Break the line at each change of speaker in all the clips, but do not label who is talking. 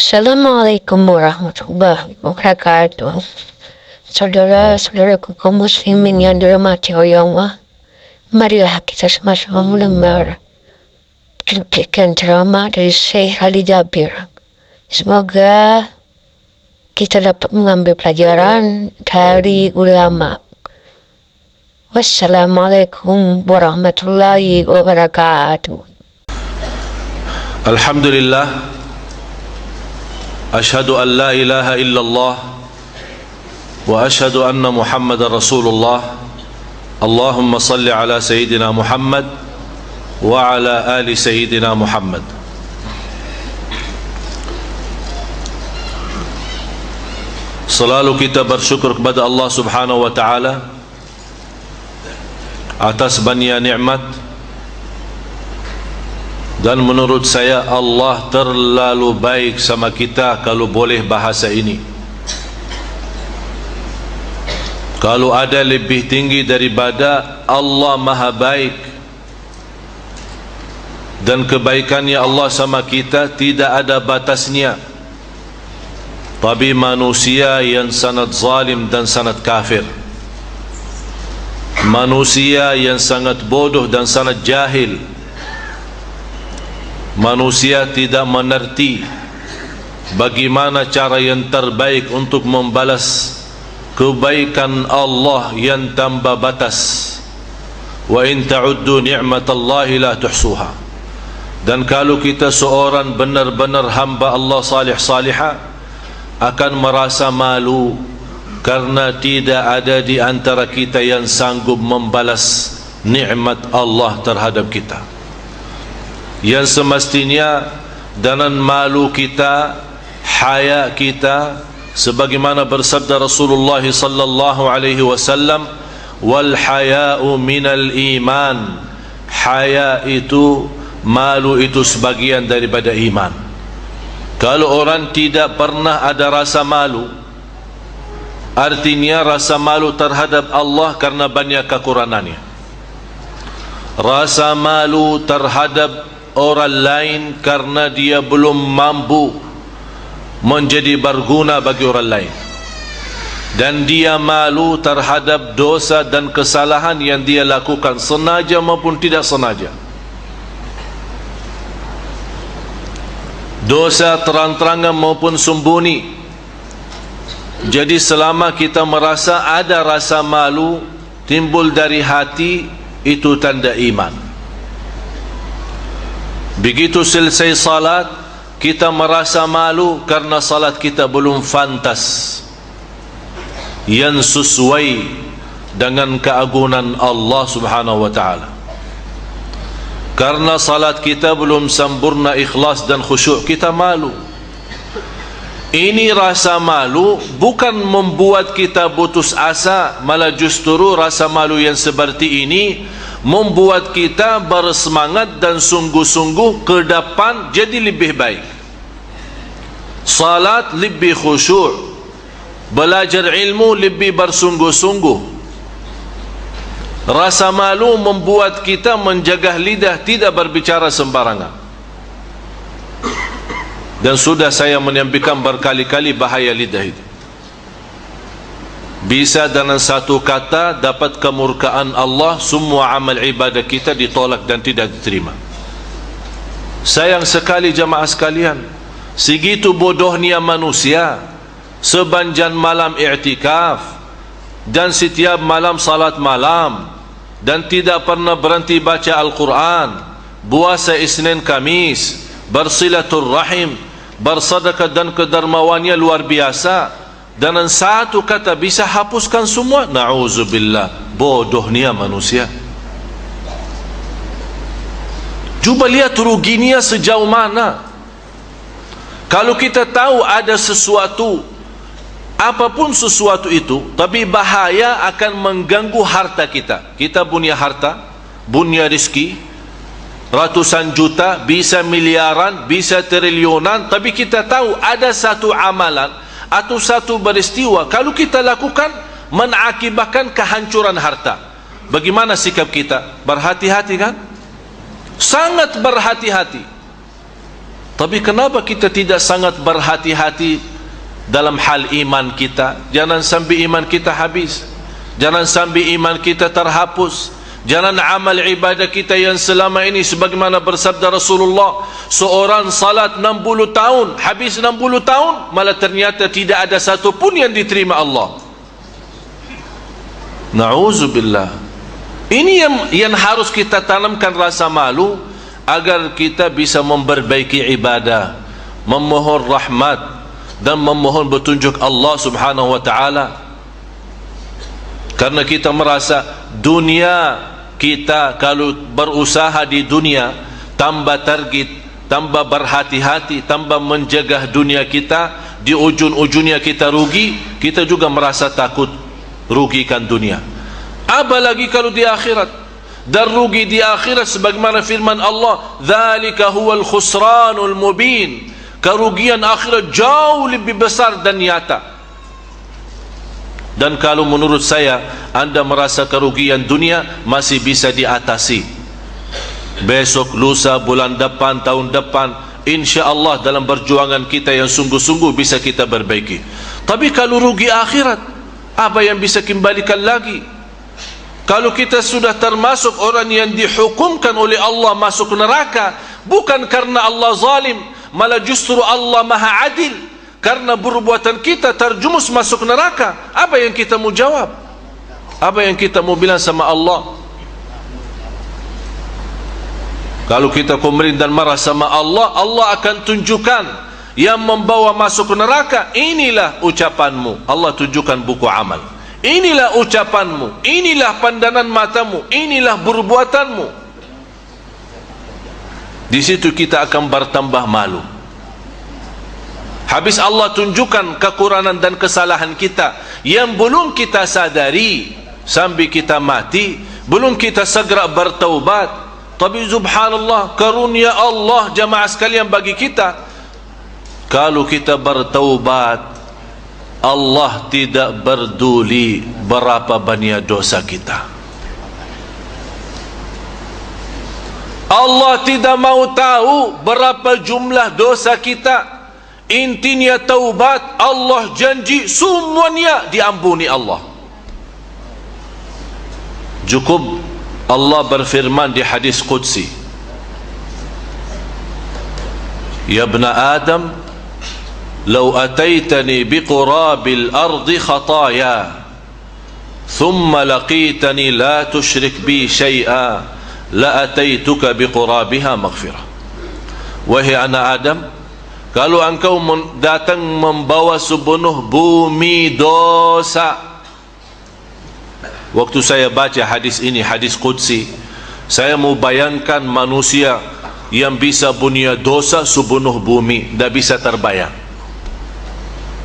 Assalamualaikum warahmatullahi wabarakatuh. Saudara-saudaraku kaum muslimin yang dirahmati oleh Allah, marilah kita sama-sama mendengar cuplikan ceramah dari Syekh Ali Jabir. Semoga kita dapat mengambil pelajaran dari ulama. Wassalamualaikum warahmatullahi wabarakatuh.
Alhamdulillah, ashhadu an la ilaha illallah wa ashhadu anna Muhammadar Rasulullah. Allahumma salli ala Sayyidina Muhammad wa ala ali Sayyidina Muhammad. Selalu kita bersyukur kepada Allah Subhanahu wa taala atas banyak nikmat, dan menurut saya Allah terlalu baik sama kita kalau boleh bahasa ini. Kalau ada lebih tinggi daripada Allah Maha Baik, dan kebaikannya Allah sama kita tidak ada batasnya. Tapi manusia yang sangat zalim dan sangat kafir, manusia yang sangat bodoh dan sangat jahil, manusia tidak mengerti bagaimana cara yang terbaik untuk membalas kebaikan Allah yang tanpa batas. Wa in ta'uddu ni'matallahi la tuhsuha. Dan kalau kita seorang benar-benar hamba Allah salih-salihah akan merasa malu karena tidak ada di antara kita yang sanggup membalas nikmat Allah terhadap kita. Yang semestinya dengan malu kita, haya kita, sebagaimana bersabda Rasulullah sallallahu alaihi wasallam, wal haya'u minal iman. Haya itu, malu itu sebagian daripada iman. Kalau orang tidak pernah ada rasa malu, artinya rasa malu terhadap Allah karena banyak kekurangannya. Rasa malu terhadap orang lain karena dia belum mampu menjadi berguna bagi orang lain, dan dia malu terhadap dosa dan kesalahan yang dia lakukan sengaja maupun tidak sengaja. Dosa terang-terangan maupun sembunyi. Jadi selama kita merasa ada rasa malu timbul dari hati, itu tanda iman. Begitu selesai salat, kita merasa malu karena salat kita belum fantas yang sesuai dengan keagungan Allah Subhanahu wa taala. Karena salat kita belum sempurna ikhlas dan khusyuk, kita malu. Ini rasa malu bukan membuat kita putus asa, malah justru rasa malu yang seperti ini membuat kita bersemangat dan sungguh-sungguh ke depan jadi lebih baik. Salat lebih khusyuk, belajar ilmu lebih bersungguh-sungguh. Rasa malu membuat kita menjaga lidah tidak berbicara sembarangan. Dan sudah saya menyampaikan berkali-kali bahaya lidah itu. Bisa dengan satu kata dapat kemurkaan Allah, semua amal ibadah kita ditolak dan tidak diterima. Sayang sekali jamaah sekalian, segitu bodohnya manusia. Sepanjang malam i'tikaf dan setiap malam salat malam, dan tidak pernah berhenti baca Al-Quran, puasa Isnin Kamis, bersilaturrahim, bersedekah, dan kedermawannya luar biasa. Dengan satu kata bisa hapuskan semua. Na'udzubillah, bodohnya manusia. Cuba lihat ruginya sejauh mana. Kalau kita tahu ada sesuatu, apapun sesuatu itu, tapi bahaya akan mengganggu harta kita. Kita punya harta, punya rezeki, ratusan juta, bisa miliaran, bisa triliunan, tapi kita tahu ada satu amalan atau satu peristiwa kalau kita lakukan mengakibatkan kehancuran harta. Bagaimana sikap kita? Berhati-hati kan? Sangat berhati-hati. Tapi kenapa kita tidak sangat berhati-hati dalam hal iman kita? Jangan sampai iman kita habis, jangan sampai iman kita terhapus, jangan amal ibadah kita yang selama ini sebagaimana bersabda Rasulullah, seorang salat 60 tahun, habis 60 tahun malah ternyata tidak ada satu pun yang diterima Allah. Na'udzubillah. Ini yang harus kita tanamkan rasa malu, agar kita bisa memperbaiki ibadah, memohon rahmat dan memohon petunjuk Allah Subhanahu wa taala. Karena kita merasa dunia kita, kalau berusaha di dunia, tambah target, tambah berhati-hati, tambah menjaga dunia kita, di ujung-ujungnya kita rugi, kita juga merasa takut rugikan dunia. Apalagi kalau di akhirat, dan rugi di akhirat sebagaimana firman Allah, dzalika huwal khusranul mubin, kerugian akhirat jauh lebih besar dan nyata. Dan kalau menurut saya anda merasa kerugian dunia masih bisa diatasi, besok, lusa, bulan depan, tahun depan, insya-Allah dalam perjuangan kita yang sungguh-sungguh bisa kita perbaiki. Tapi kalau rugi akhirat, apa yang bisa kembalikan lagi? Kalau kita sudah termasuk orang yang dihukumkan oleh Allah masuk neraka, bukan karena Allah zalim, malah justru Allah maha adil, karena perbuatan kita terjumus masuk neraka. Apa yang kita mau jawab? Apa yang kita mau bilang sama Allah? Kalau kita komplain dan marah sama Allah, Allah akan tunjukkan yang membawa masuk neraka. Inilah ucapanmu. Allah tunjukkan buku amal. Inilah ucapanmu, inilah pandangan matamu, inilah perbuatanmu. Di situ kita akan bertambah malu. Habis Allah tunjukkan kekurangan dan kesalahan kita yang belum kita sadari sampai kita mati, belum kita segera bertaubat. Tapi subhanallah, karunia Allah jamaah sekalian bagi kita, kalau kita bertaubat, Allah tidak peduli berapa banyak dosa kita. Allah tidak mau tahu berapa jumlah dosa kita. Intinya taubat, Allah janji semuanya diampuni Allah. Cukup Allah berfirman di hadis qudsi, ya ibna Adam, لو أتيتني بقراب الأرض خطايا ثم لقيتني لا تشرك بي شيئا لأتيتك بقرابها مغفرة. Wahai anak Adam, kalau engkau datang membawa sepenuh bumi dosa. Waktu saya baca hadis ini, hadis qudsi, saya mau bayangkan manusia yang bisa punya dosa sepenuh bumi, tidak bisa terbayang.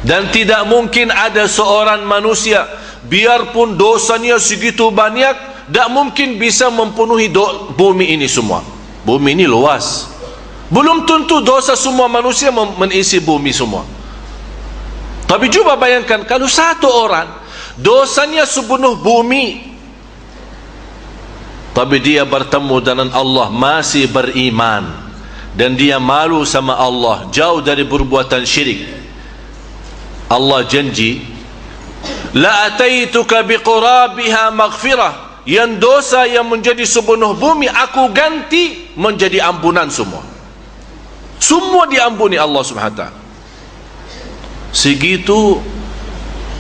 Dan tidak mungkin ada seorang manusia, biarpun dosanya segitu banyak, tidak mungkin bisa mempenuhi bumi ini semua. Bumi ini luas, belum tentu dosa semua manusia mengisi bumi semua. Tapi coba bayangkan kalau satu orang dosanya sepenuh bumi, tapi dia bertemu dengan Allah masih beriman, dan dia malu sama Allah, jauh dari perbuatan syirik. Allah janji, la ataituka biqurabiha maghfirah, yang dosa yang menjadi sepenuh bumi aku ganti menjadi ampunan semua. Semua diampuni Allah Subhanahu wa ta'ala. Segitu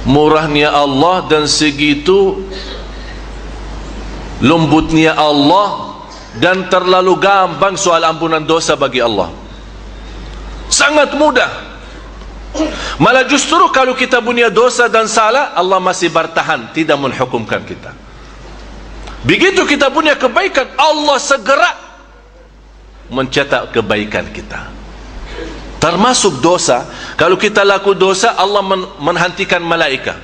murahnya Allah dan segitu lembutnya Allah, dan terlalu gampang soal ampunan dosa bagi Allah. Sangat mudah. Malah justru kalau kita punya dosa dan salah, Allah masih bertahan, tidak menghukumkan kita. Begitu kita punya kebaikan, Allah segera mencetak kebaikan kita. Termasuk dosa, kalau kita laku dosa, Allah menghentikan malaikat.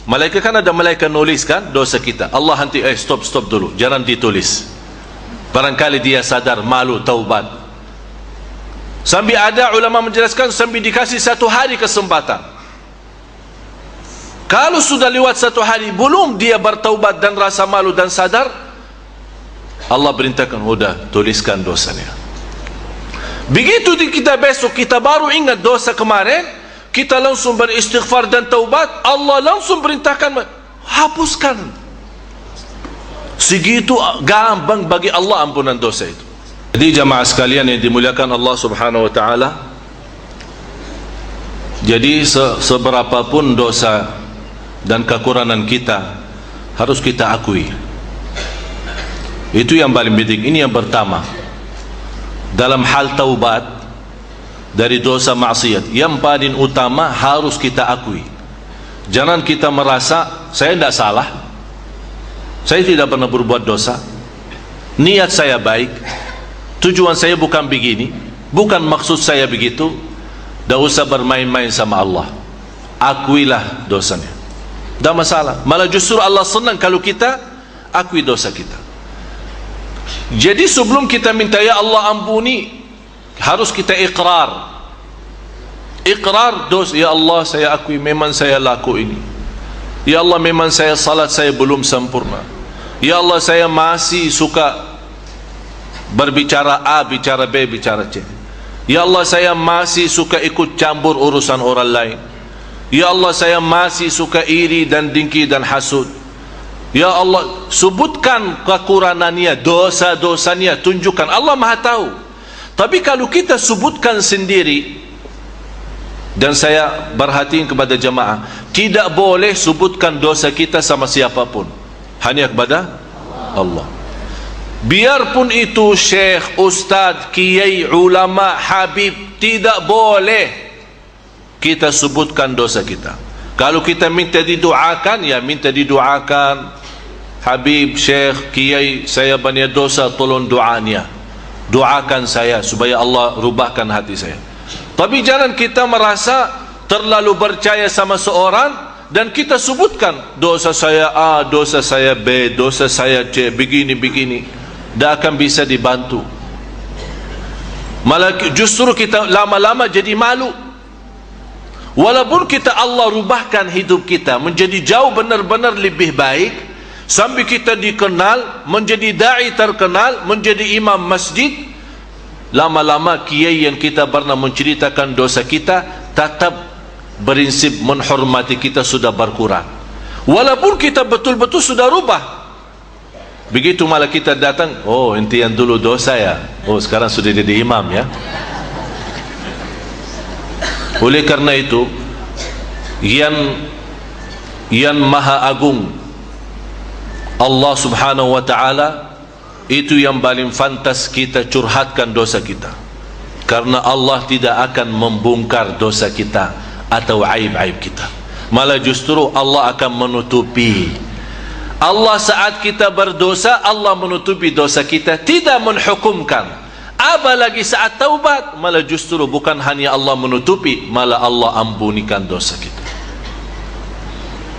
Malaikat kan ada malaikat nulis kan dosa kita. Allah henti, stop dulu, jangan ditulis. Barangkali dia sadar, malu, taubat. Sampai ada ulama menjelaskan, sampai dikasih 1 hari kesempatan. Kalau sudah lewat 1 hari belum dia bertaubat dan rasa malu dan sadar, Allah perintahkan, udah tuliskan dosanya. Begitu kita besok, kita baru ingat dosa kemarin, kita langsung beristighfar dan taubat, Allah langsung perintahkan, hapuskan. Segitu gampang bagi Allah ampunan dosa itu. Jadi jamaah sekalian yang dimuliakan Allah subhanahu wa ta'ala, jadi seberapapun dosa dan kekurangan kita harus kita akui. Itu yang paling penting. Ini yang pertama. Dalam hal taubat dari dosa maksiat, yang paling utama harus kita akui. Jangan kita merasa saya tidak salah, saya tidak pernah berbuat dosa, niat saya baik, tujuan saya bukan begini, bukan maksud saya begitu. Tidak usah bermain-main sama Allah. Akuilah dosanya, tidak masalah. Malah justru Allah senang kalau kita akui dosa kita. Jadi sebelum kita minta ya Allah ampuni, harus kita iqrar. Iqrar dosa. Ya Allah, saya akui memang saya laku ini. Ya Allah, memang saya salat saya belum sempurna. Ya Allah, saya masih suka berbicara A, bicara B, bicara C. Ya Allah, saya masih suka ikut campur urusan orang lain. Ya Allah, saya masih suka iri dan dengki dan hasud. Ya Allah, sebutkan kekurangannya, dosa-dosanya, tunjukkan. Allah Maha tahu. Tapi kalau kita sebutkan sendiri, dan saya perhatiin kepada jemaah, tidak boleh sebutkan dosa kita sama siapapun, hanya kepada Allah. Biarpun itu syekh, ustaz, kiai, ulama, habib, tidak boleh kita sebutkan dosa kita. Kalau kita minta didoakan, ya minta didoakan. Habib, syekh, kiai, saya banyak dosa, tolong doanya, doakan saya supaya Allah rubahkan hati saya. Tapi jangan kita merasa terlalu percaya sama seorang dan kita sebutkan dosa saya A, dosa saya B, dosa saya C, begini-begini. Tidak akan bisa dibantu. Malah justru kita lama-lama jadi malu. Walaupun kita Allah rubahkan hidup kita menjadi jauh benar-benar lebih baik, sampai kita dikenal, menjadi da'i terkenal, menjadi imam masjid, lama-lama kiai yang kita pernah menceritakan dosa kita tetap prinsip menghormati kita sudah berkurang. Walaupun kita betul-betul sudah rubah. Begitu malah kita datang, oh ente yang dulu dosa ya, oh sekarang sudah jadi imam ya. Oleh karena itu, yang maha agung Allah subhanahu wa ta'ala, itu yang paling fantas kita curhatkan dosa kita, karena Allah tidak akan membongkar dosa kita atau aib-aib kita. Malah justru Allah akan menutupi. Allah saat kita berdosa, Allah menutupi dosa kita, tidak menghukumkan. Apalagi saat taubat, malah justru bukan hanya Allah menutupi, malah Allah ampunikan dosa kita.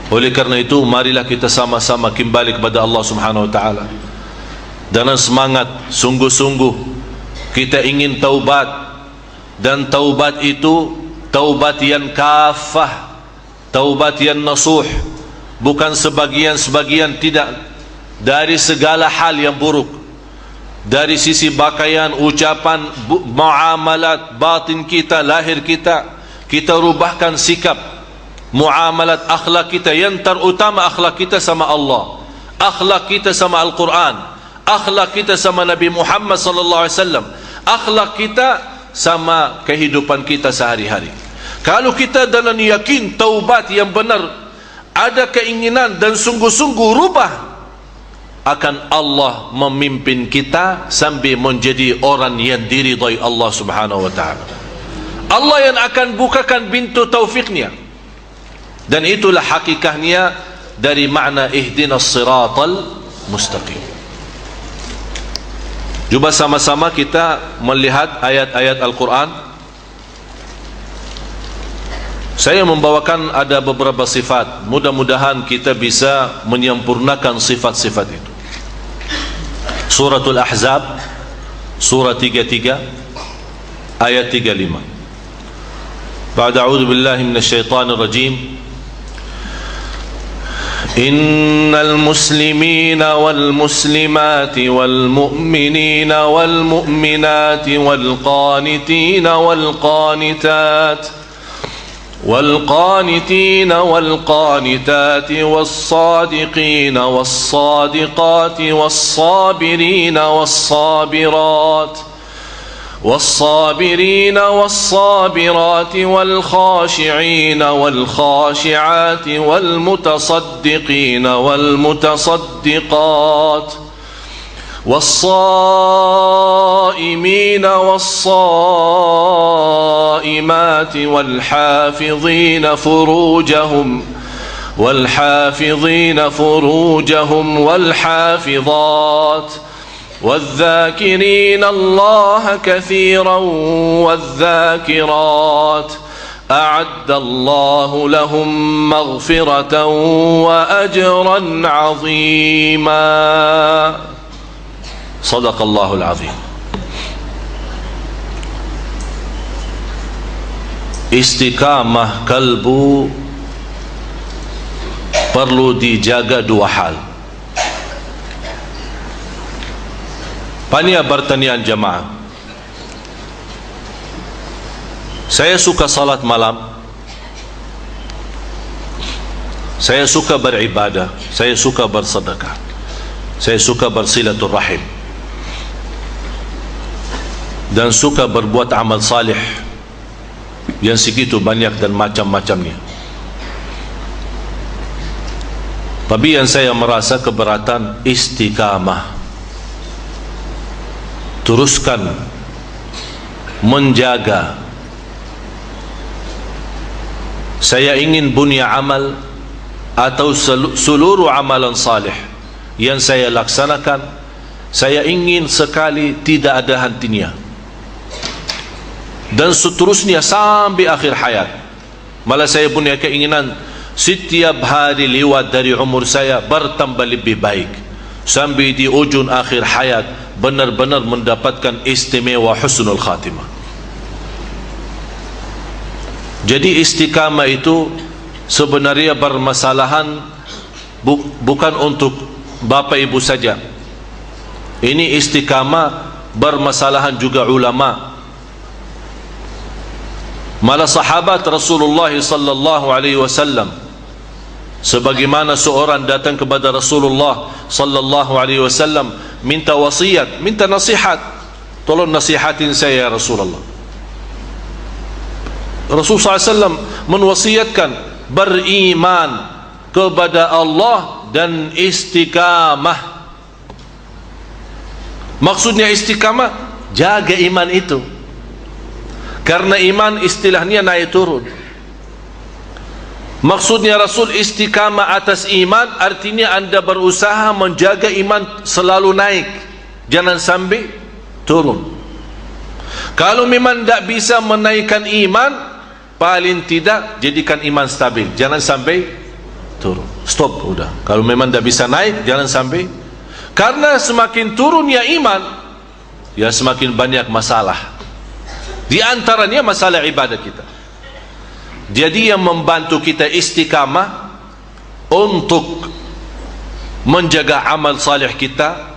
Oleh karena itu, marilah kita sama-sama kembali kepada Allah subhanahu wa ta'ala dengan semangat sungguh-sungguh. Kita ingin taubat, dan taubat itu taubat yang kafah, taubat yang nasuh, bukan sebagian-sebagian, tidak. Dari segala hal yang buruk, dari sisi pakaian, ucapan, muamalat, batin kita, lahir kita, kita rubahkan sikap, muamalat, akhlak kita. Yang terutama akhlak kita sama Allah, akhlak kita sama Al-Quran, akhlak kita sama Nabi Muhammad sallallahu alaihi wasallam, akhlak kita sama kehidupan kita sehari-hari. Kalau kita dalam yakin taubat yang benar, ada keinginan dan sungguh-sungguh rubah, akan Allah memimpin kita sampai menjadi orang yang diridai Allah subhanahu wa ta'ala. Allah yang akan bukakan pintu taufiknya. Dan itulah hakikatnya dari makna ihdinas siratal mustaqim. Cuba sama-sama kita melihat ayat-ayat Al-Quran. Saya membawakan ada beberapa sifat, mudah-mudahan kita bisa menyempurnakan sifat-sifat itu. Suratul Ahzab, surah 33 ayat 35. Ba'da a'udzu billahi minasyaitonir rajim. إن المسلمين والمسلمات والمؤمنين والمؤمنات والقانتين والقانتات والصادقين والصادقات والصابرين والصابرات والخاشعين والخاشعات والمتصدقين والمتصدقات والصائمين والصائمات والحافظين فروجهم والحافظات والذاكرين الله كثيرا والذاكرات أعد الله لهم مغفرة وأجرا عظيما. صدق الله العظيم. Istiqamah kalbu perlu dijaga dua hal. Panitia pertanian jamaah, saya suka salat malam, saya suka beribadah, saya suka bersedekah, saya suka bersilaturahim, dan suka berbuat amal salih yang segitu banyak dan macam-macamnya. Tapi yang saya merasa keberatan istiqamah. Teruskan menjaga. Saya ingin bunya amal atau seluruh amalan salih yang saya laksanakan, saya ingin sekali tidak ada hentinya, dan seterusnya sampai akhir hayat. Malah saya punya keinginan setiap hari lewat dari umur saya bertambah lebih baik, sampai di ujung akhir hayat benar-benar mendapatkan istimewa husnul khatimah. Jadi istiqamah itu sebenarnya bermasalahan bukan untuk bapa ibu saja. Ini istiqamah bermasalahan juga ulama. Malah sahabat Rasulullah sallallahu alaihi wasallam, sebagaimana seorang datang kepada Rasulullah sallallahu alaihi wasallam minta wasiat, minta nasihat, tolong nasihatin saya ya Rasulullah. Rasulullah SAW menwasiatkan beriman kepada Allah dan istiqamah. Maksudnya istiqamah, jaga iman itu, karena iman istilahnya naik turun. Maksudnya Rasul istiqamah atas iman artinya anda berusaha menjaga iman selalu naik, jangan sampai turun. Kalau memang tidak bisa menaikkan iman, paling tidak jadikan iman stabil, jangan sampai turun. Stop, udah. Kalau memang tidak bisa naik, jangan sampai. Karena semakin turunnya iman, ya semakin banyak masalah. Di antaranya masalah ibadah kita. Jadi yang membantu kita istiqamah untuk menjaga amal salih kita,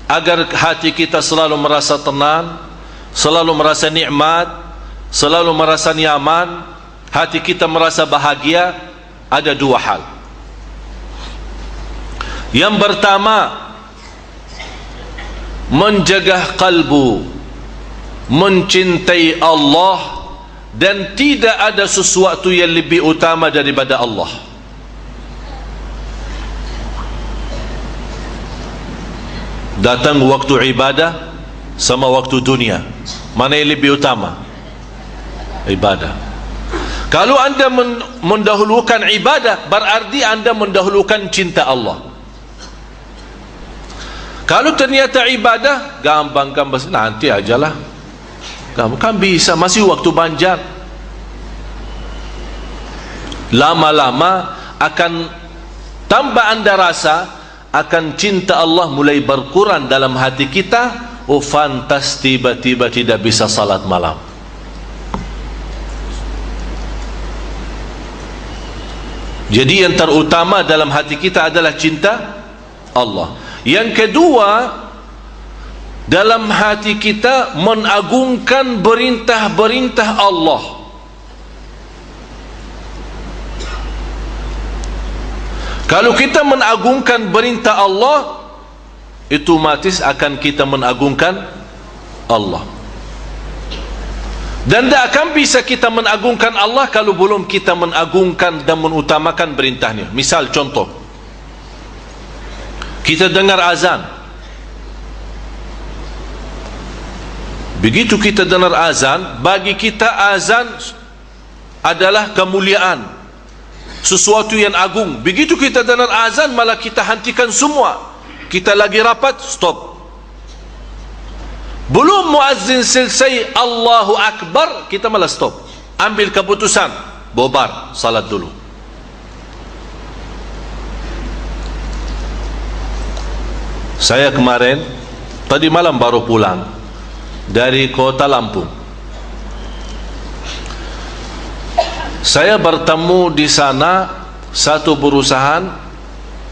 agar hati kita selalu merasa tenang, selalu merasa nikmat, selalu merasa nyaman, hati kita merasa bahagia, ada dua hal. Yang pertama, menjaga kalbu, mencintai Allah, dan tidak ada sesuatu yang lebih utama daripada Allah. Datang waktu ibadah sama waktu dunia, mana yang lebih utama? Ibadah. Kalau anda mendahulukan ibadah, berarti anda mendahulukan cinta Allah. Kalau ternyata ibadah gampang, nanti ajalah, kan bisa, masih waktu panjang. Lama-lama akan tambah anda rasa akan cinta Allah mulai berkurang dalam hati kita. Oh fantas, tiba-tiba tidak bisa salat malam. Jadi yang terutama dalam hati kita adalah cinta Allah. Yang kedua, dalam hati kita mengagungkan perintah-perintah Allah. Kalau kita mengagungkan perintah Allah, itu otomatis akan kita mengagungkan Allah. Dan tak akan bisa kita mengagungkan Allah kalau belum kita mengagungkan dan mengutamakan perintahnya. Misal contoh, kita dengar azan. Begitu kita dengar azan, bagi kita azan adalah kemuliaan, sesuatu yang agung. Begitu kita dengar azan, malah kita hentikan semua. Kita lagi rapat, stop. Belum muazzin selesai Allahu Akbar, kita malah stop. Ambil keputusan, bobar, salat dulu. Saya kemarin, tadi malam baru pulang dari kota Lampung. Saya bertemu di sana satu perusahaan,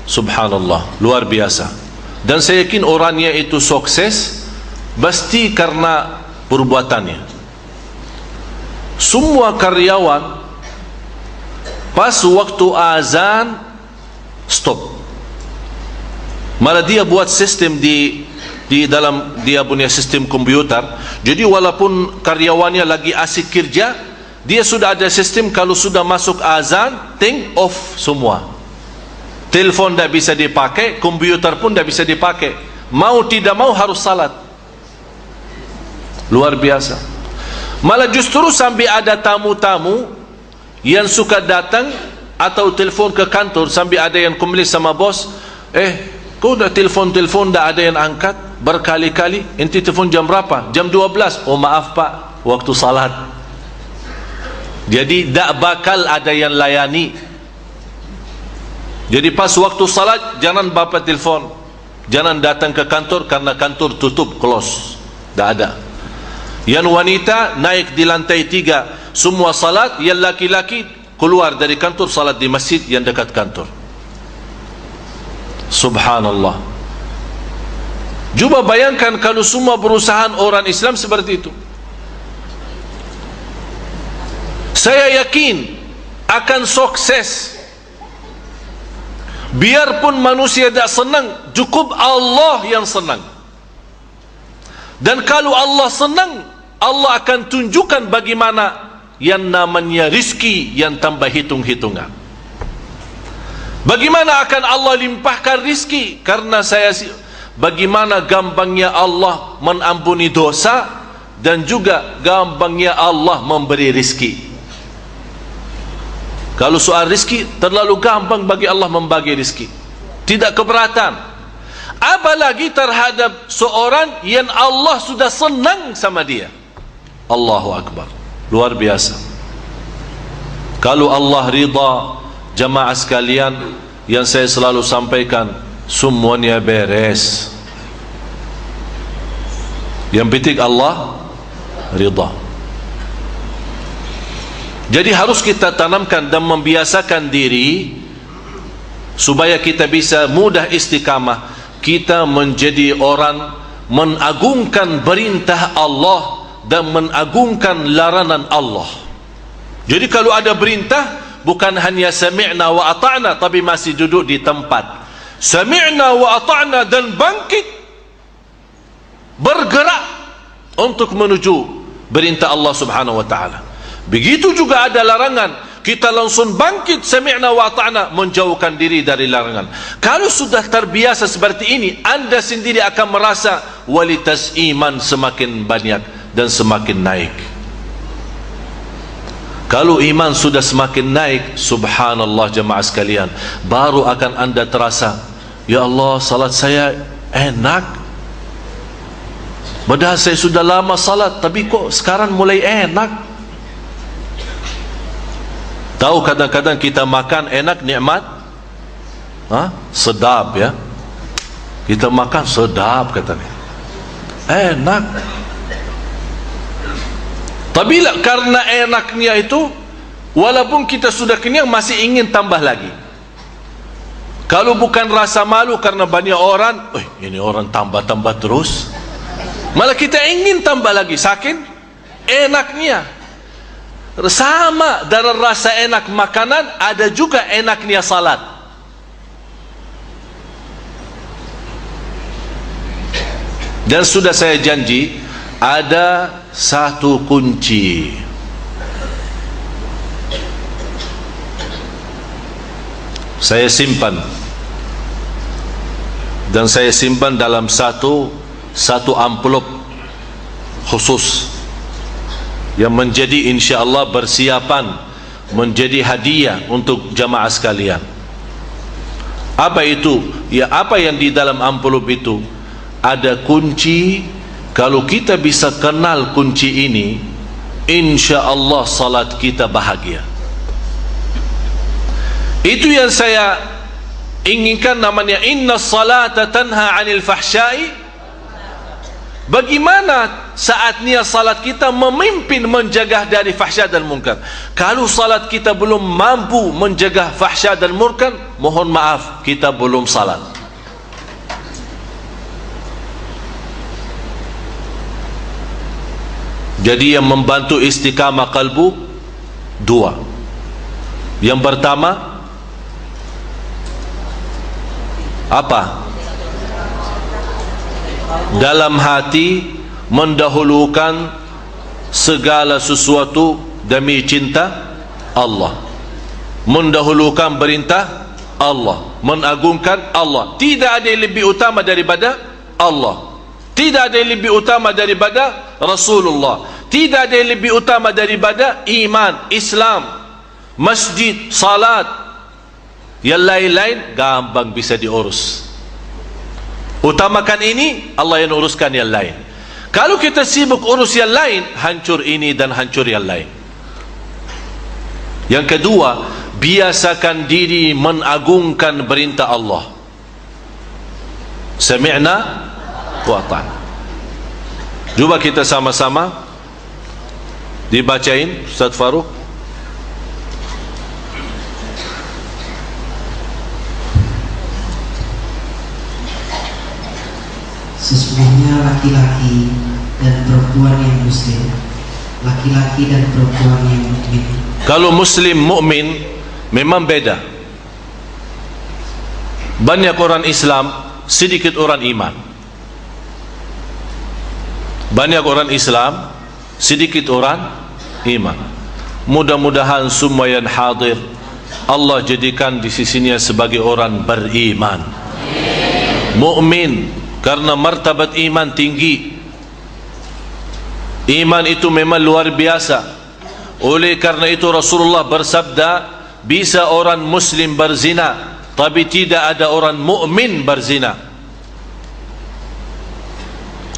subhanallah, luar biasa. Dan saya yakin orangnya itu sukses pasti karena perbuatannya. Semua karyawan pas waktu azan stop. Malah dia buat sistem di dalam dia punya sistem komputer. Jadi walaupun karyawannya lagi asik kerja, dia sudah ada sistem kalau sudah masuk azan, turn off semua. Telefon tak bisa dipakai, komputer pun tak bisa dipakai. Mau tidak mau harus salat. Luar biasa. Malah justru sampai ada tamu-tamu yang suka datang atau telefon ke kantor, sampai ada yang komplain sama bos, kau dah telefon-telefon dah ada yang angkat berkali-kali, enti telefon jam berapa? Jam 12. Oh maaf pak, waktu salat. Jadi tak bakal ada yang layani. Jadi pas waktu salat jangan bapak telefon, jangan datang ke kantor karena kantor tutup, close, tak ada. Yang wanita naik di lantai 3 semua salat, yang laki-laki keluar dari kantor salat di masjid yang dekat kantor. Subhanallah. Cuba bayangkan kalau semua perusahaan orang Islam seperti itu. Saya yakin akan sukses. Biarpun manusia tak senang, cukup Allah yang senang. Dan kalau Allah senang, Allah akan tunjukkan bagaimana yang namanya rizki yang tanpa hitung-hitungan. Bagaimana akan Allah limpahkan rizki? Karena bagaimana gampangnya Allah mengampuni dosa, dan juga gampangnya Allah memberi rizki. Kalau soal rizki, terlalu gampang bagi Allah membagi rizki, tidak keberatan. Apalagi terhadap seorang yang Allah sudah senang sama dia. Allahu Akbar, luar biasa. Kalau Allah ridha, jamaah sekalian, yang saya selalu sampaikan, semuanya beres. Yang penting Allah ridha. Jadi harus kita tanamkan dan membiasakan diri supaya kita bisa mudah istiqamah. Kita menjadi orang mengagungkan perintah Allah dan mengagungkan larangan Allah. Jadi kalau ada perintah, bukan hanya sami'na wa ata'na, tapi masih duduk di tempat. Sami'na wa ata'na dan bangkit, bergerak untuk menuju perintah Allah subhanahu wa ta'ala. Begitu juga ada larangan, kita langsung bangkit, sami'na wa ata'na, menjauhkan diri dari larangan. Kalau sudah terbiasa seperti ini, anda sendiri akan merasa kualitas iman semakin banyak dan semakin naik. Kalau iman sudah semakin naik, subhanallah jemaah sekalian, baru akan anda terasa, ya Allah, salat saya enak. Padahal saya sudah lama salat, tapi kok sekarang mulai enak. Tahu kadang-kadang kita makan enak, nikmat, sedap ya. Kita makan sedap katanya, enak. Tapi karena enaknya itu, walaupun kita sudah kenyang masih ingin tambah lagi. Kalau bukan rasa malu karena banyak orang, ini orang tambah-tambah terus, malah kita ingin tambah lagi, saking enaknya. Sama dalam rasa enak makanan, ada juga enaknya salat. Dan sudah saya janji, ada satu kunci. Saya simpan, dan saya simpan dalam satu amplop khusus yang menjadi insya-Allah bersiapan menjadi hadiah untuk jamaah sekalian. Apa itu? Ya, apa yang di dalam amplop itu? Ada kunci. Kalau kita bisa kenal kunci ini, insya-Allah salat kita bahagia. Itu yang saya inginkan, namanya inna salata tanha 'anil fahsya'i. Bagaimana saatnya salat kita memimpin menjaga dari fahsya dan munkar? Kalau salat kita belum mampu menjaga fahsya dan munkar, mohon maaf, kita belum salat. Jadi yang membantu istiqamah kalbu dua. Yang pertama apa? Dalam hati mendahulukan segala sesuatu demi cinta Allah, mendahulukan perintah Allah, mengagungkan Allah. Tidak ada yang lebih utama daripada Allah, tidak ada yang lebih utama daripada Rasulullah, tidak ada yang lebih utama daripada iman, Islam, masjid, salat. Yang lain-lain gampang bisa diurus. Utamakan ini, Allah yang uruskan yang lain. Kalau kita sibuk urus yang lain, hancur ini dan hancur yang lain. Yang kedua, biasakan diri mengagungkan perintah Allah. Sami'na wa ata'na. Cuba kita sama-sama dibacain, Ustaz Farouk.
Sesungguhnya laki-laki dan perempuan yang muslim, laki-laki dan perempuan yang mukmin.
Kalau muslim mukmin memang beda. Banyak orang Islam, sedikit orang iman. Banyak orang Islam, sedikit orang iman. Mudah-mudahan semua yang hadir Allah jadikan di sisinya sebagai orang beriman, mukmin. Karena martabat iman tinggi. Iman itu memang luar biasa. Oleh karena itu Rasulullah bersabda, bisa orang muslim berzina, tapi tidak ada orang mukmin berzina.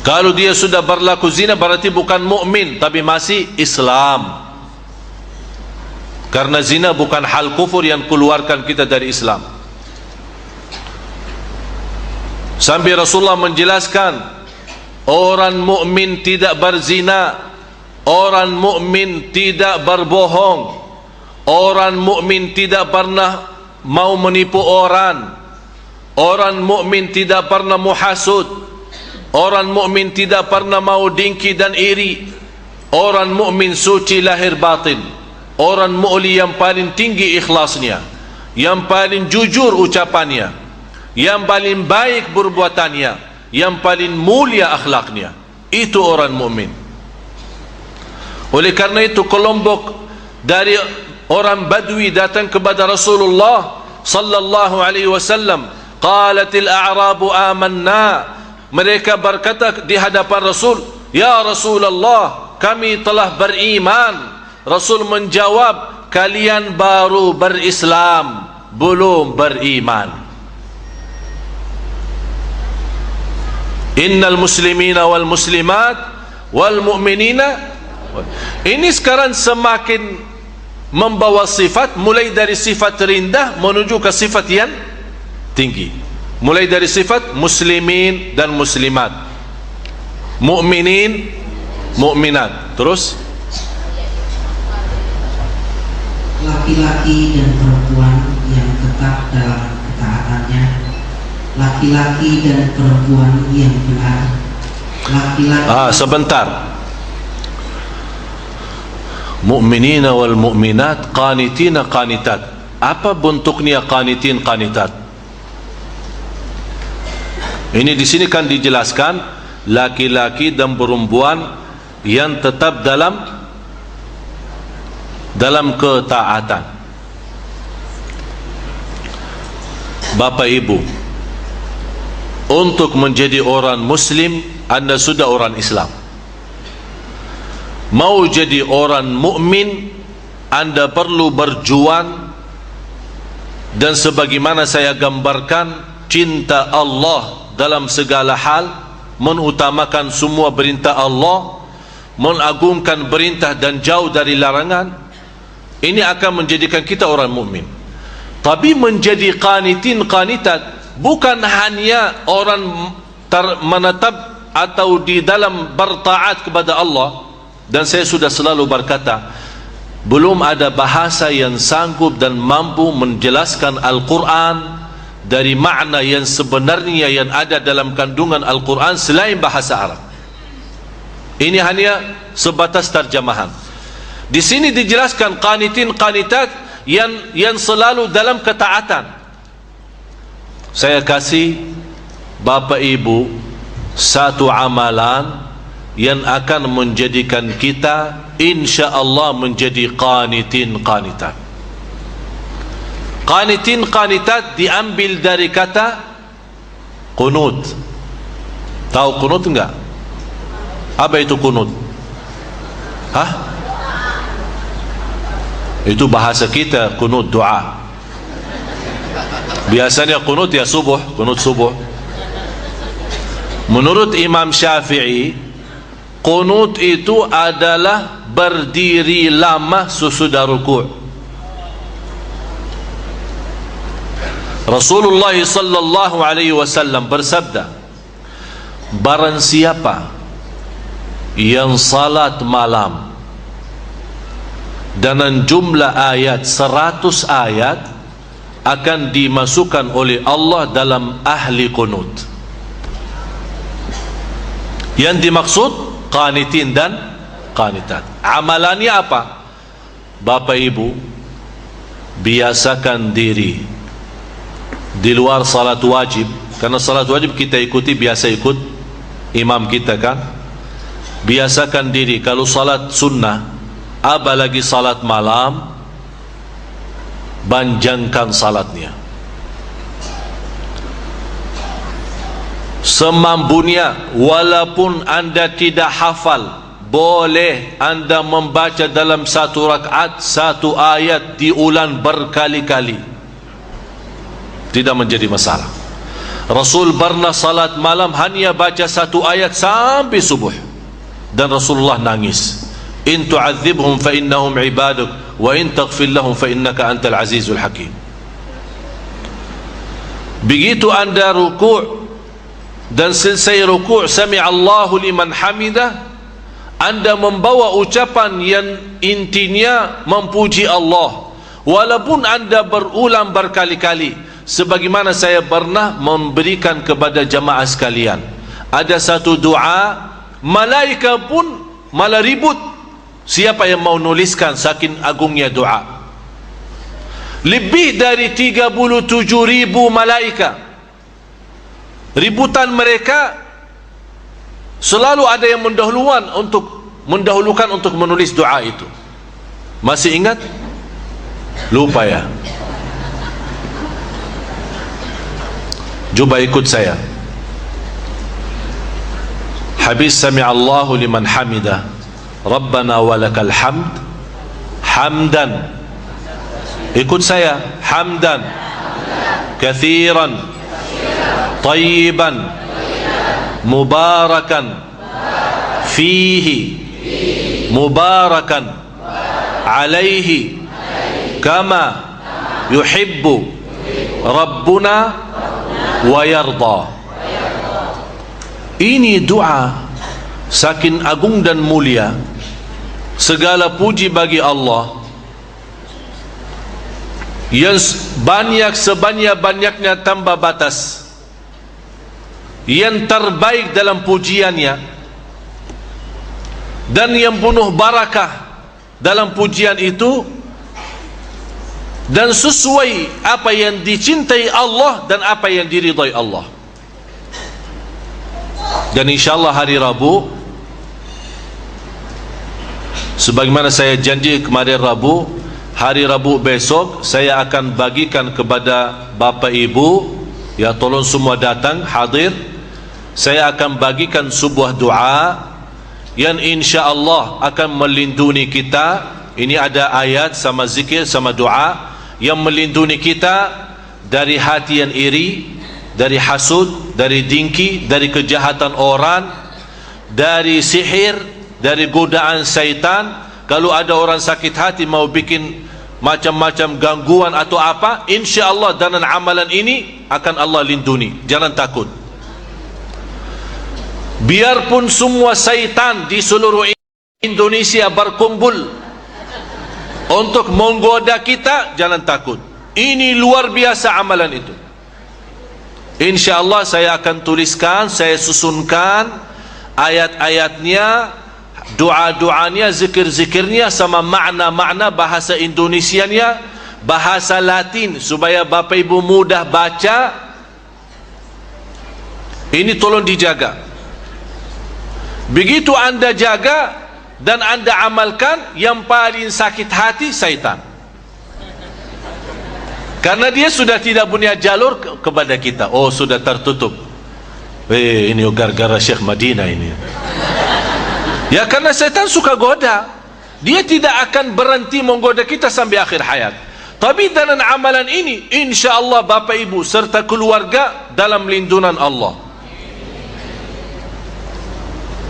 Kalau dia sudah berlaku zina, berarti bukan mukmin, tapi masih Islam. Karena zina bukan hal kufur yang keluarkan kita dari Islam. Sampai Rasulullah menjelaskan, orang mukmin tidak berzina, orang mukmin tidak berbohong, orang mukmin tidak pernah mau menipu orang, orang mukmin tidak pernah muhasud, orang mukmin tidak pernah mau dengki dan iri, orang mukmin suci lahir batin, orang mukmin yang paling tinggi ikhlasnya, yang paling jujur ucapannya, yang paling baik perbuatannya, yang paling mulia akhlaknya. Itu orang mukmin. Oleh karena itu kelompok dari orang Badui datang kepada Rasulullah sallallahu alaihi wasallam. Qalatil a'rabu amanna. Mereka berkata di hadapan Rasul, ya Rasulullah, kami telah beriman. Rasul menjawab, kalian baru berislam, belum beriman. Innal muslimina wal muslimat wal mu'minina. Ini sekarang semakin membawa sifat, mulai dari sifat rendah menuju ke sifat yang tinggi. Mulai dari sifat muslimin dan muslimat, mu'minin, mu'minat. Terus
laki-laki dan perempuan yang tetap dalam ketaatannya, laki-laki dan perempuan yang benar, laki-laki.
Sebentar. Mu'minina wal mu'minat, qanitina qanitat. Apa bentuknya qanitin qanitat? Ini di sini kan dijelaskan laki-laki dan perempuan yang tetap dalam ketaatan. Bapak Ibu, untuk menjadi orang Muslim, anda sudah orang Islam. Mau jadi orang mukmin, anda perlu berjuang, dan sebagaimana saya gambarkan, cinta Allah dalam segala hal, mengutamakan semua perintah Allah, mengagungkan perintah dan jauh dari larangan. Ini akan menjadikan kita orang mukmin. Tapi menjadi qanitin qanitat bukan hanya orang menetap atau di dalam bertaat kepada Allah. Dan saya sudah selalu berkata, belum ada bahasa yang sanggup dan mampu menjelaskan Al-Quran dari makna yang sebenarnya yang ada dalam kandungan Al-Quran selain bahasa Arab. Ini hanya sebatas terjemahan. Di sini dijelaskan qanitin qanitat yang selalu dalam ketaatan. Saya kasih Bapak Ibu satu amalan yang akan menjadikan kita insya-Allah menjadi qanitin qanitat. Qanitin qanitat diambil dari kata qunut. Tahu qunut enggak? Apa itu qunut? Itu bahasa kita, qunut doa. Biasanya qunut ya subuh, qunut subuh. Menurut Imam Syafi'i, qunut itu adalah berdiri lama sesudah rukuk. Rasulullah sallallahu alaihi wasallam bersabda, barang siapa yang salat malam dengan jumlah ayat 100 ayat, akan dimasukkan oleh Allah dalam ahli qunut. Yang dimaksud qanitin dan qanitat. Amalannya apa? Bapak Ibu, biasakan diri di luar salat wajib, karena salat wajib kita ikuti, biasa ikut imam kita kan. Biasakan diri kalau salat sunnah, apalagi salat malam, panjangkan salatnya semampunya. Walaupun anda tidak hafal, boleh anda membaca dalam satu rakaat satu ayat diulang berkali-kali, tidak menjadi masalah. Rasul pernah salat malam hanya baca satu ayat sampai subuh, dan Rasulullah nangis. In tu'adzibhum fa innahum ibaduk wa in taghfir lahum fa innaka antal azizul hakim. Begitu anda rukuk dan selesai rukuk sami Allahu liman hamidah, anda membawa ucapan yang intinya memuji Allah, walaupun anda berulang berkali-kali. Sebagaimana saya pernah memberikan kepada jamaah sekalian, ada satu doa, malaikat pun malah ribut siapa yang mau nuliskan, saking agungnya doa. Lebih dari 37.000 malaikat, ributan mereka, selalu ada yang mendahulukan untuk menulis doa itu. Masih ingat? Lupa ya? Coba ikut saya. Habis sami'allahu liman hamidah, Rabbana walakal hamd, hamdan. Ikut saya, hamdan kathiran tayyiban mubarakan fihi mubarakan alaihi kama yuhibbu Rabbuna wa yarda. Ini doa saking agung dan mulia. Segala puji bagi Allah yang banyak sebanyak-banyaknya tanpa batas, yang terbaik dalam pujiannya, dan yang penuh barakah dalam pujian itu, dan sesuai apa yang dicintai Allah dan apa yang diridai Allah. Dan insyaAllah hari Rabu, sebagaimana saya janji kemarin Rabu, hari Rabu besok saya akan bagikan kepada Bapak Ibu, ya tolong semua datang hadir. Saya akan bagikan sebuah doa yang insya-Allah akan melindungi kita. Ini ada ayat sama zikir sama doa yang melindungi kita dari hati yang iri, dari hasud, dari dengki, dari kejahatan orang, dari sihir, dari godaan syaitan. Kalau ada orang sakit hati mau bikin macam-macam gangguan atau apa, insya-Allah dengan amalan ini akan Allah lindungi. Jangan takut. Biarpun semua syaitan di seluruh Indonesia berkumpul untuk menggoda kita, jangan takut. Ini luar biasa amalan itu. Insya-Allah saya akan tuliskan, saya susunkan ayat-ayatnya, doa-doanya, zikir-zikirnya, sama makna-makna bahasa Indonesianya, bahasa Latin, supaya Bapak Ibu mudah baca. Ini tolong dijaga. Begitu anda jaga dan anda amalkan, yang paling sakit hati syaitan, karena dia sudah tidak punya jalur kepada kita. Oh, sudah tertutup. Ini gara-gara Syekh Madinah ini. Ya, karena setan suka goda. Dia tidak akan berhenti menggoda kita sampai akhir hayat. Tapi dengan amalan ini, insya-Allah Bapak Ibu serta keluarga dalam lindungan Allah.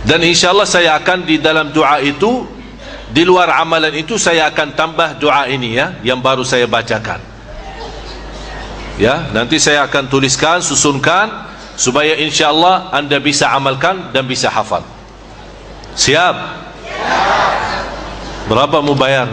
Dan insya-Allah saya akan di dalam doa itu, di luar amalan itu, saya akan tambah doa ini ya, yang baru saya bacakan. Ya, nanti saya akan tuliskan, susunkan, supaya insya-Allah anda bisa amalkan dan bisa hafal. Siap? Berapa mau bayar?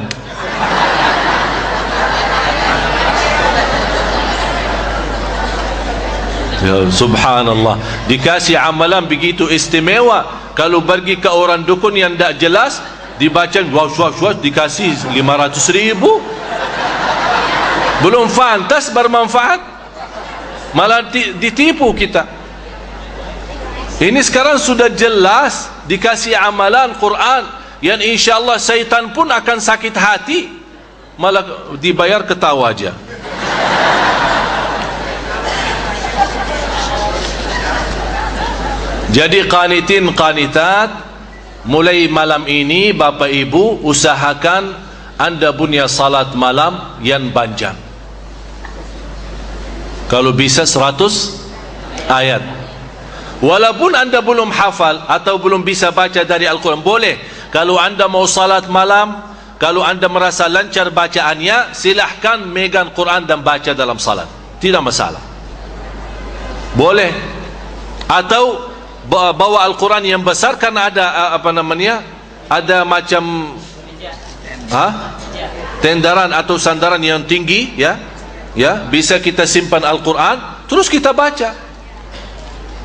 Ya, subhanallah, dikasih amalan begitu istimewa. Kalau pergi ke orang dukun yang tak jelas, dibaca was-was, dikasih 500,000. Belum fantas bermanfaat, malah ditipu kita. Ini sekarang sudah jelas dikasih amalan Quran yang insya-Allah syaitan pun akan sakit hati, malah dibayar ketawa aja. Jadi qanitin qanitat, mulai malam ini Bapak Ibu usahakan anda punya salat malam yang panjang. Kalau bisa 100 ayat. Walaupun anda belum hafal atau belum bisa baca dari Al-Quran, boleh. Kalau anda mau salat malam, kalau anda merasa lancar bacaannya, silahkan megang Quran dan baca dalam salat, tidak masalah, boleh. Atau bawa Al-Quran yang besar, karena ada apa namanya, ada macam tendaran atau sandaran yang tinggi, ya, bisa kita simpan Al-Quran terus kita baca.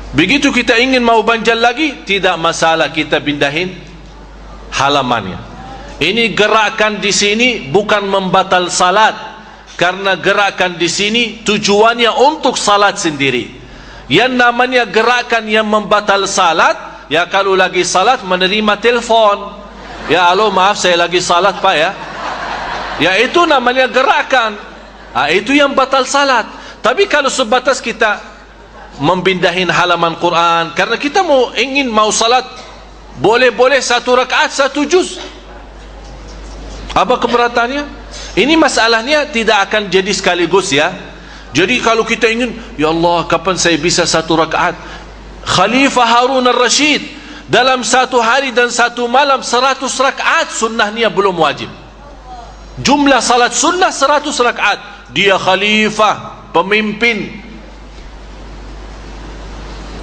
Begitu kita ingin mau banjal lagi, tidak masalah, kita pindahin halamannya. Ini gerakan di sini bukan membatal salat, karena gerakan di sini tujuannya untuk salat sendiri. Yang namanya gerakan yang membatal salat, ya kalau lagi salat menerima telepon, ya halo maaf saya lagi salat pak ya itu namanya gerakan. Itu yang batal salat. Tapi kalau sebatas kita membindahin halaman Quran karena kita ingin mau salat, boleh-boleh 1 rakaat 1 juz. Apa keberatannya? Ini masalahnya tidak akan jadi sekaligus ya. Jadi kalau kita ingin, ya Allah kapan saya bisa 1 rakaat? Khalifah Harun al-Rashid dalam 1 hari dan 1 malam 100 rakaat, sunnahnya belum wajib. Jumlah salat sunnah 100 rakaat. Dia khalifah, pemimpin.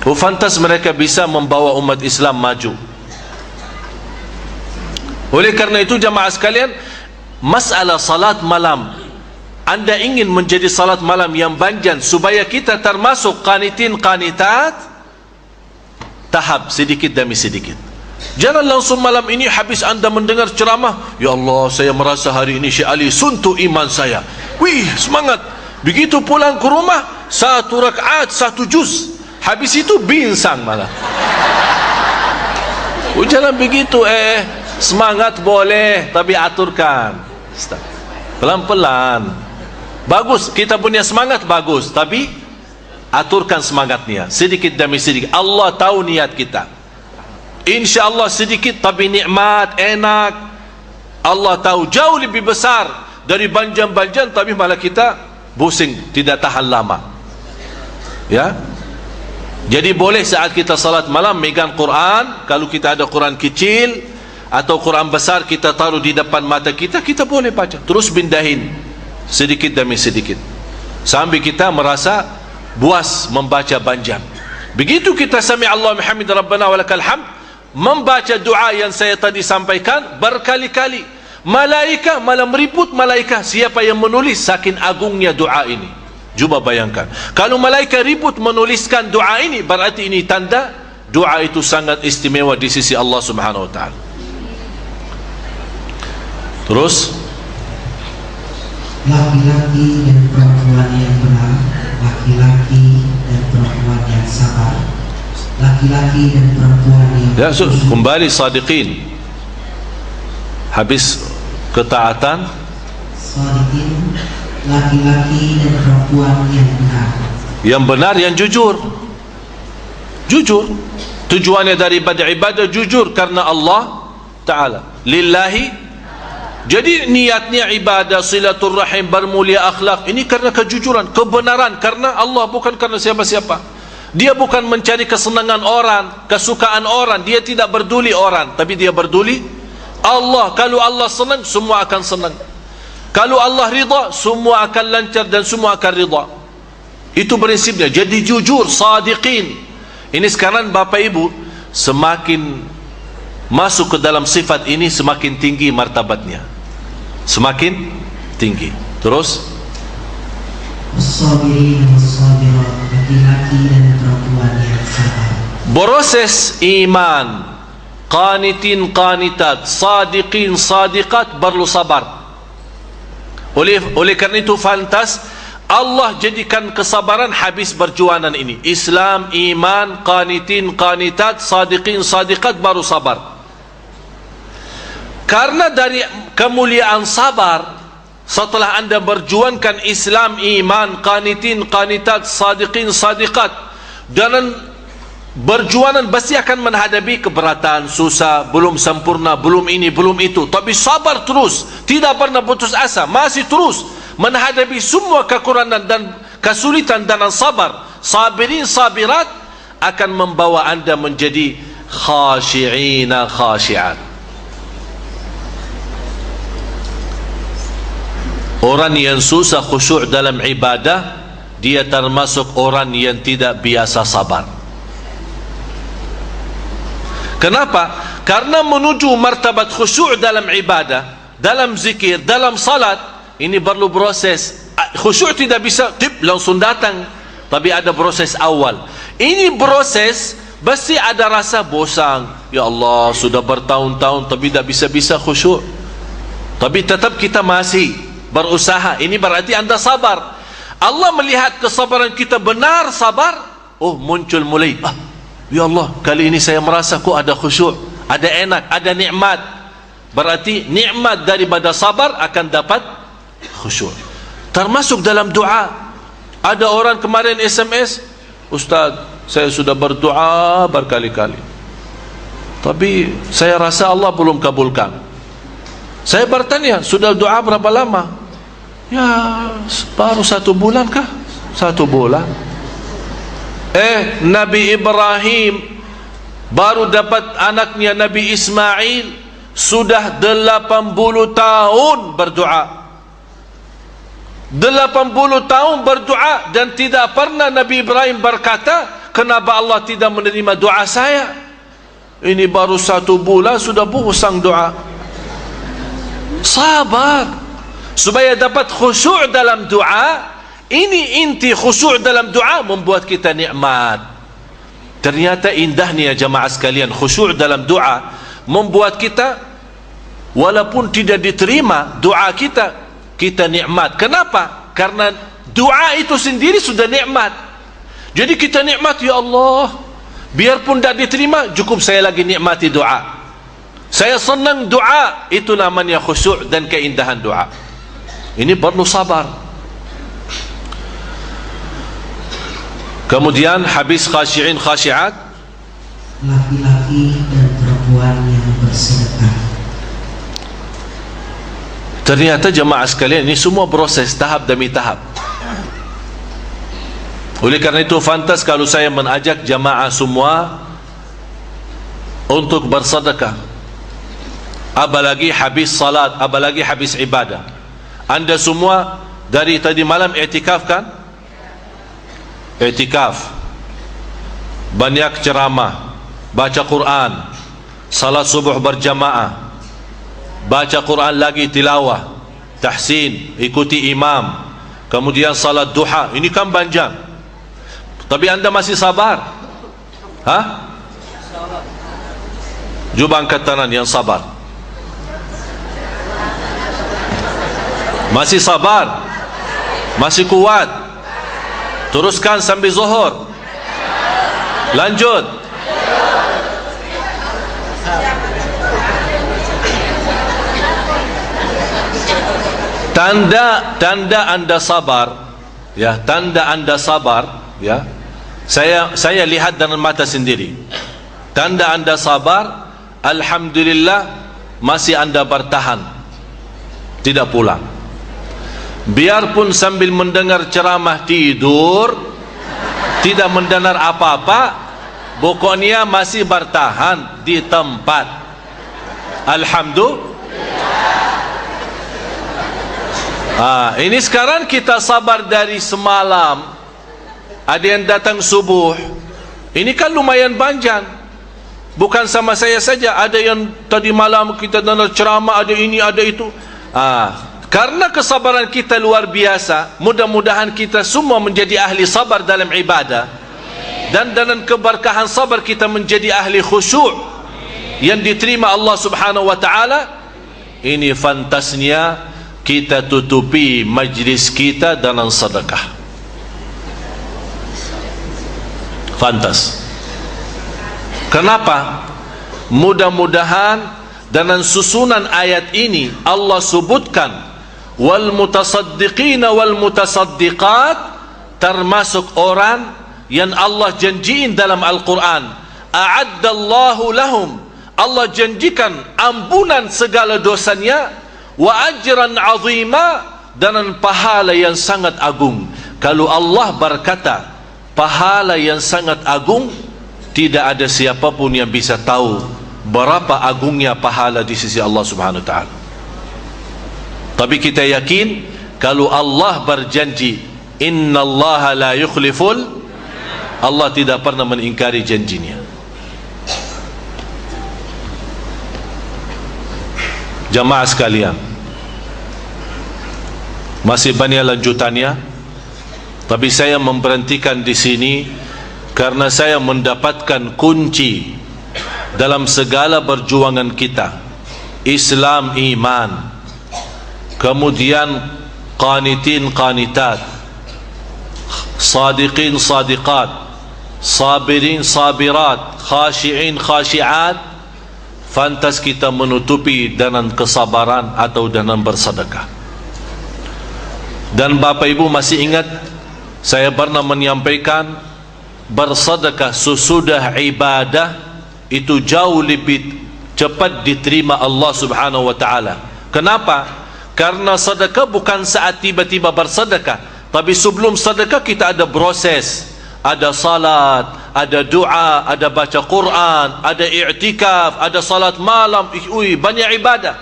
Fantas mereka bisa membawa umat Islam maju. Oleh karena itu jamaah sekalian, masalah salat malam Anda ingin menjadi salat malam yang banjan supaya kita termasuk qanitin qanitat, tahap sedikit demi sedikit. Jangan langsung malam ini habis anda mendengar ceramah, ya Allah saya merasa hari ini Syekh Ali suntuk iman saya, wih semangat. Begitu pulang ke rumah 1 rakaat 1 juz, habis itu binsang malah. Jangan begitu. Semangat boleh, tapi aturkan pelan-pelan. Bagus, kita punya semangat bagus, tapi aturkan semangatnya sedikit demi sedikit. Allah tahu niat kita. InsyaAllah sedikit tapi nikmat, enak. Allah tahu jauh lebih besar dari banjan-banjan, tapi malah kita pusing, tidak tahan lama. Ya. Jadi boleh saat kita salat malam megang Quran. Kalau kita ada Quran kecil atau Quran besar kita taruh di depan mata kita, kita boleh baca. Terus pindahin sedikit demi sedikit sampai kita merasa puas membaca banjan. Begitu kita sami Allah hamid rabbana walakal hamd, membaca doa yang saya tadi sampaikan berkali-kali, malaika malah meribut malaika siapa yang menulis, saking agungnya doa ini. Cuba bayangkan, kalau malaika ribut menuliskan doa ini, berarti ini tanda doa itu sangat istimewa di sisi Allah Subhanahu wa taala. Terus
laki-laki dan perempuan yang benar, laki-laki dan perempuan yang sabar, laki-laki dan perempuan yang
kembali sadiqin, habis ketaatan
sadiqin, laki-laki dan perempuan yang benar.
Yang benar, yang jujur. Jujur. Tujuannya daripada ibadah jujur karena Allah Ta'ala. Lillahi. Jadi niatnya ibadah, silaturrahim, bermulia akhlak, ini karena kejujuran, kebenaran, karena Allah, bukan karena siapa-siapa. Dia bukan mencari kesenangan orang, kesukaan orang. Dia tidak peduli orang, tapi dia peduli Allah. Kalau Allah senang, semua akan senang. Kalau Allah ridha, semua akan lancar dan semua akan ridha. Itu prinsipnya. Jadi jujur, sadiqin. Ini sekarang Bapak Ibu semakin masuk ke dalam sifat ini, semakin tinggi martabatnya, semakin tinggi. Terus
as-sabirin was-sabirat, laki-laki dan perempuan yang sabar.
proses iman, qanitin qanitat, sadiqin sadiqat, perlu sabar. Oleh karena itu fantas Allah jadikan kesabaran habis perjuangan ini. Islam, iman, qanitin qanitat, sadiqin sadiqat, baru sabar. Karena dari kemuliaan sabar, setelah anda berjuangkan Islam, iman, qanitin qanitat, sadiqin sadiqat, dan berjuangan pasti akan menghadapi keberatan, susah, belum sempurna, belum ini, belum itu, tapi sabar terus, tidak pernah putus asa, masih terus menghadapi semua kekurangan dan kesulitan, dan sabar, sabirin sabirat, akan membawa anda menjadi khashi'ina khashi'at. Orang yang susah khusyuk dalam ibadah, dia termasuk orang yang tidak biasa sabar. Kenapa? Karena menuju martabat khusyuk dalam ibadah, dalam zikir, dalam salat, ini perlu proses. Khusyuk tidak bisa langsung datang, tapi ada proses awal. Ini proses pasti ada rasa bosan. Ya Allah, sudah bertahun-tahun tapi tidak bisa-bisa khusyuk, tapi tetap kita masih berusaha. Ini berarti anda sabar. Allah melihat kesabaran kita benar sabar, oh muncul mulai, ya Allah, kali ini saya merasa kok ada khusyuk, ada enak, ada nikmat. Berarti nikmat daripada sabar akan dapat khusyuk. Termasuk dalam doa. Ada orang kemarin SMS, Ustaz, saya sudah berdoa berkali-kali, tapi saya rasa Allah belum kabulkan. Saya bertanya, sudah doa berapa lama? Ya, baru 1 bulan kah? 1 bulan. Nabi Ibrahim baru dapat anaknya Nabi Ismail, sudah 80 tahun berdoa. 80 tahun berdoa, dan tidak pernah Nabi Ibrahim berkata, kenapa Allah tidak menerima doa saya? Ini baru 1 bulan sudah bosan doa. Sabar. supaya dapat khusyuk dalam doa. Ini inti khusyuk dalam doa, membuat kita nikmat. Ternyata indahnya jamaah sekalian, khusyuk dalam doa membuat kita, walaupun tidak diterima doa kita, kita nikmat. Kenapa? Karena doa itu sendiri sudah nikmat. Jadi kita nikmat, ya Allah, biarpun tidak diterima, cukup saya lagi nikmati doa. Saya senang doa. Itu namanya khusyuk dan keindahan doa. Ini perlu sabar. Kemudian habis khasyi'in khasyi'at,
laki-laki dan perempuan yang bersedekah.
ternyata jemaah sekalian, ini semua proses tahap demi tahap. Oleh karena itu fantas kalau saya mengajak jemaah semua untuk bersedekah, apalagi habis salat, apalagi habis ibadah. Anda semua dari tadi malam i'tikaf kan? I'tikaf, banyak ceramah, baca Quran, salat subuh berjamaah, baca Quran lagi, tilawah, tahsin, ikuti imam, kemudian salat duha. Ini kan panjang, tapi anda masih sabar? Hah? Cuba angkat tangan yang sabar. Masih sabar? Masih kuat? Teruskan sampai zuhur. Lanjut. Tanda anda sabar, ya, tanda anda sabar, ya. Saya lihat dengan mata sendiri. Tanda anda sabar, alhamdulillah, masih anda bertahan, tidak pulang. Biarpun sambil mendengar ceramah tidur, tidak mendengar apa-apa, pokoknya masih bertahan di tempat. Alhamdulillah. Ini sekarang kita sabar dari semalam. Ada yang datang subuh. Ini kan lumayan panjang. Bukan sama saya saja, ada yang tadi malam kita dengar ceramah, ada ini, ada itu. Karena kesabaran kita luar biasa, mudah-mudahan kita semua menjadi ahli sabar dalam ibadah. Dan dengan keberkahan sabar kita menjadi ahli khusyuk yang diterima Allah subhanahu wa ta'ala. Ini fantasnya kita tutupi majlis kita dengan sedekah. Fantas. Kenapa? Mudah-mudahan dengan susunan ayat ini Allah sebutkan wal mutasaddiqina wal mutasaddiqat, termasuk orang yang Allah janjiin dalam Al-Quran, a'addallahu lahum, Allah janjikan ampunan segala dosanya, wa ajran azima, dan pahala yang sangat agung. Kalau Allah berkata pahala yang sangat agung, tidak ada siapapun yang bisa tahu berapa agungnya pahala di sisi Allah subhanahu wa ta'ala. Tapi kita yakin kalau Allah berjanji, innallaha la yukhliful, Allah tidak pernah mengingkari janjinya. Jamaah sekalian, masih banyak lanjutannya, tapi saya memberhentikan di sini karena saya mendapatkan kunci dalam segala perjuangan kita. Islam, iman, kemudian qanitin qanitat, sadiqin sadiqat, sabirin sabirat, khashi'in khashi'at. Fantas kita menutupi dengan kesabaran atau dengan bersedekah. Dan Bapak Ibu masih ingat saya pernah menyampaikan, bersedekah sesudah ibadah itu jauh lebih cepat diterima Allah subhanahu wa ta'ala. Kenapa? Karena sedekah bukan saat tiba-tiba bersedekah, tapi sebelum sedekah kita ada proses, ada salat, ada doa, ada baca Quran, ada i'tikaf, ada salat malam, banyak ibadah.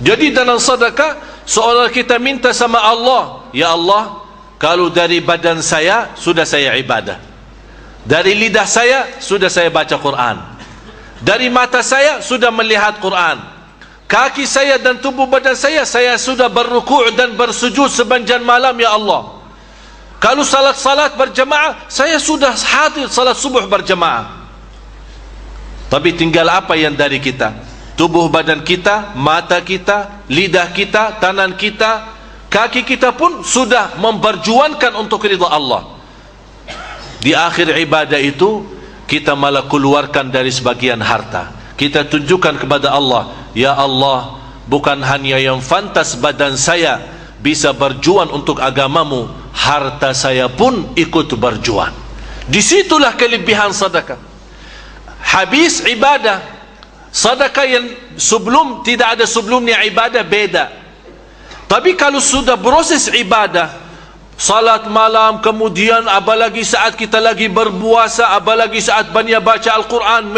Jadi dalam sedekah seolah kita minta sama Allah, ya Allah, kalau dari badan saya sudah saya ibadah, dari lidah saya sudah saya baca Quran, dari mata saya sudah melihat Quran, kaki saya dan tubuh badan saya sudah berrukuk dan bersujud sepanjang malam ya Allah. Kalau salat berjamaah, saya sudah hadir salat subuh berjamaah. Tapi tinggal apa yang dari kita? Tubuh badan kita, mata kita, lidah kita, tangan kita, kaki kita pun sudah memperjuangkan untuk ridha Allah. Di akhir ibadah itu, kita malah keluarkan dari sebagian harta. Kita tunjukkan kepada Allah, ya Allah, bukan hanya yang fantas badan saya bisa berjuang untuk agamamu, harta saya pun ikut berjuang. Disitulah kelebihan sedekah. Habis ibadah, sedekah yang sebelum tidak ada sebelumnya ibadah beda. Tapi kalau sudah proses ibadah, salat malam, kemudian apalagi saat kita lagi berpuasa, apalagi saat banyak baca Al-Quran,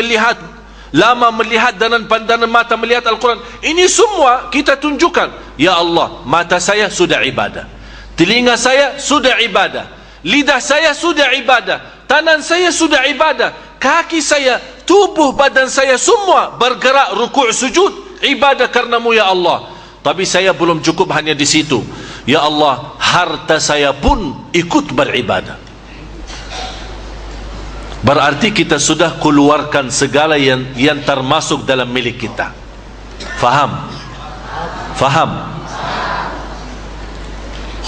lama melihat dengan pandangan mata melihat Al-Quran, ini semua kita tunjukkan, ya Allah, mata saya sudah ibadah, telinga saya sudah ibadah, lidah saya sudah ibadah, tangan saya sudah ibadah, kaki saya, tubuh badan saya semua bergerak rukuk sujud ibadah karenamu ya Allah. Tapi saya belum cukup hanya di situ, ya Allah, harta saya pun ikut beribadah. Berarti kita sudah keluarkan segala yang termasuk dalam milik kita. Faham? Faham?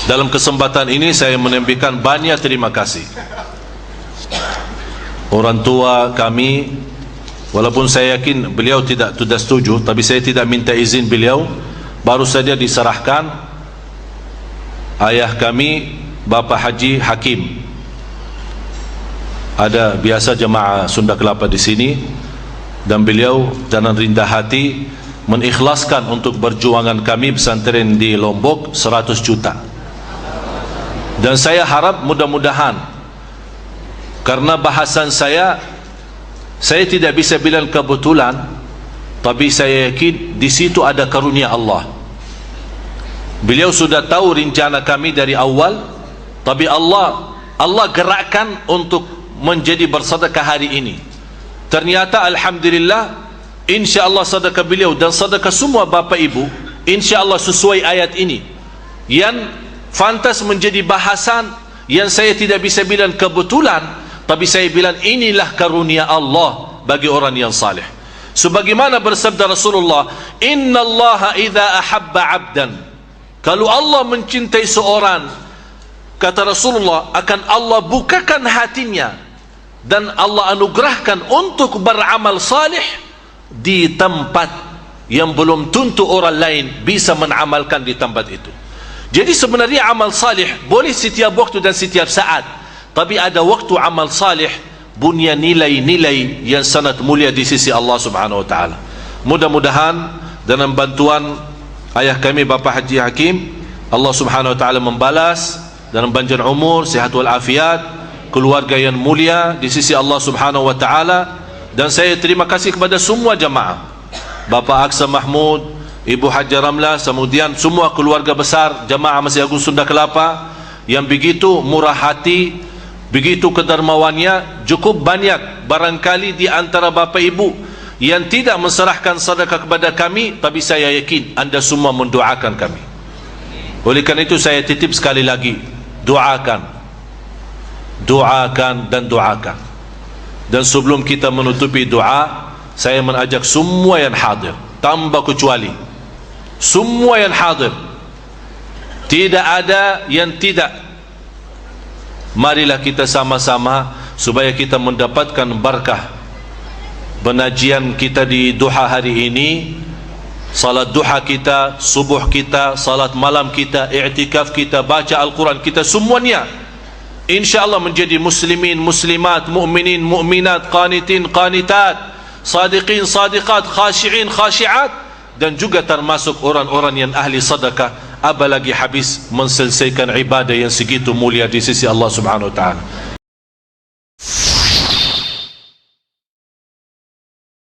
Dalam kesempatan ini saya menyampaikan banyak terima kasih. Orang tua kami, walaupun saya yakin beliau tidak setuju, tapi saya tidak minta izin beliau. Baru saja diserahkan ayah kami, Bapak Haji Hakim. Ada biasa jemaah Sunda Kelapa di sini, dan beliau dengan rendah hati mengikhlaskan untuk perjuangan kami pesantren di Lombok 100 juta. Dan saya harap mudah-mudahan, karena bahasan saya tidak bisa bilang kebetulan, tapi saya yakin di situ ada karunia Allah. Beliau sudah tahu rencana kami dari awal, tapi Allah gerakkan untuk menjadi bersedekah hari ini. Ternyata alhamdulillah, insyaallah sedekah beliau dan sedekah semua bapa ibu insyaallah sesuai ayat ini, yang fantas menjadi bahasan yang saya tidak bisa bilang kebetulan, tapi saya bilang inilah karunia Allah bagi orang yang saleh. Sebagaimana bersabda Rasulullah, innallaha idza ahabba 'abdan, kalau Allah mencintai seorang, kata Rasulullah, akan Allah bukakan hatinya dan Allah anugerahkan untuk beramal salih di tempat yang belum tentu orang lain bisa mengamalkan di tempat itu. Jadi sebenarnya amal salih boleh setiap waktu dan setiap saat, tapi ada waktu amal salih punya nilai-nilai yang sangat mulia di sisi Allah Subhanahu wa taala. Mudah-mudahan dengan bantuan ayah kami Bapak Haji Hakim, Allah Subhanahu wa taala membalas dalam panjang umur, sihat wal afiat, keluarga yang mulia di sisi Allah Subhanahu wa taala. Dan saya terima kasih kepada semua jamaah, Bapak Aksa Mahmud, Ibu Haji Ramlah, kemudian semua keluarga besar jamaah Masjid Agung Sunda Kelapa yang begitu murah hati, begitu kedermawannya. Cukup banyak barangkali di antara Bapak Ibu yang tidak menserahkan sedekah kepada kami, tapi saya yakin anda semua mendoakan kami. Oleh karena itu saya titip sekali lagi, doakan dan doakan. Dan sebelum kita menutupi doa, saya mengajak semua yang hadir, tanpa kecuali semua yang hadir, tidak ada yang tidak, marilah kita sama-sama supaya kita mendapatkan berkah pengajian kita di duha hari ini, salat duha kita, subuh kita, salat malam kita, i'tikaf kita, baca Al-Quran kita, semuanya insyaallah menjadi muslimin, muslimat, mu'minin, mu'minat, qanitin, qanitat, sadiqin, sadiqat, khashi'in, khashi'at, dan juga termasuk orang-orang yang ahli sedekah, apalagi habis menselesaikan ibadah yang segitu mulia di sisi Allah Subhanahu wa taala.